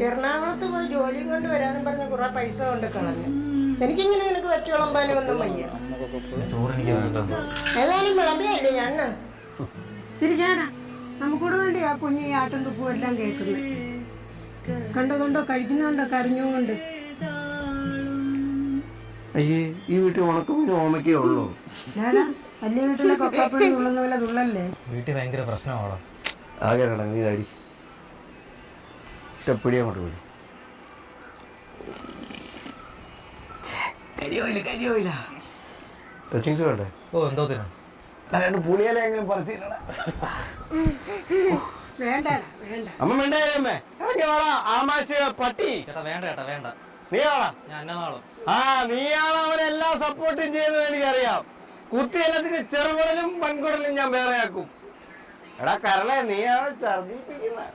എറണാകുളത്ത് പോയി ജോലിയും കൊണ്ട് വരാനും പറഞ്ഞ കുറെ പൈസ കൊണ്ട് കളഞ്ഞു. എനിക്കിങ്ങനെ നിനക്ക് വെച്ച് വിളമ്പാനും ഒന്നും വയ്യ. ഏതായാലും വിളമ്പിയല്ലേ ഞണ്ണ് ചിരിക്കാടാ. നമുക്കൂടെ വേണ്ടി ആ കുഞ്ഞി ആട്ടും തുപ്പും എല്ലാം കേൾക്കുന്നത്. കണ്ടോ കഴിക്കുന്നുണ്ടോ കരഞ്ഞുകൊണ്ട്. അയ്യേ, ഈ വീട്ടിൽ ഉണക്കമീനും ഓമയ്ക്കേ ഉള്ളൂ. വലിയ വീട്ടിലെ കൊക്കാപ്പൊടി തുള്ളുന്ന പോലെ തുള്ളല്ലേ. വീട്ടിൽ ഭയങ്കര പ്രശ്നമാണോ? ആകെ നീ അടി സ്റ്റെപ്പടി അങ്ങോട്ട് പോയി. കരിയോയില്ല ടച്ചിങ്സ് വേണ്ടേ? ഓ എന്തോ തരാം. രണ്ട് പുളിയിലെങ്കിലും പറിച്ചില്ലടാ. അമ്മ വേണ്ടേ? ആമാശ പട്ടി ചേട്ടാ വേണ്ട ചേട്ടാ വേണ്ട. നീയാണോ? ഞാൻ എന്നാളും നീയാണ് അവനെല്ലാം സപ്പോർട്ടും ചെയ്യുന്നത് എനിക്കറിയാം. കുത്തി എല്ലാത്തിന്റെ ചെറുകുടലും വൻകുടലും ഞാൻ വേറെയാക്കും. എടാ കരളെ, നീയാണ് ഛർദിപ്പിക്കുന്നത്.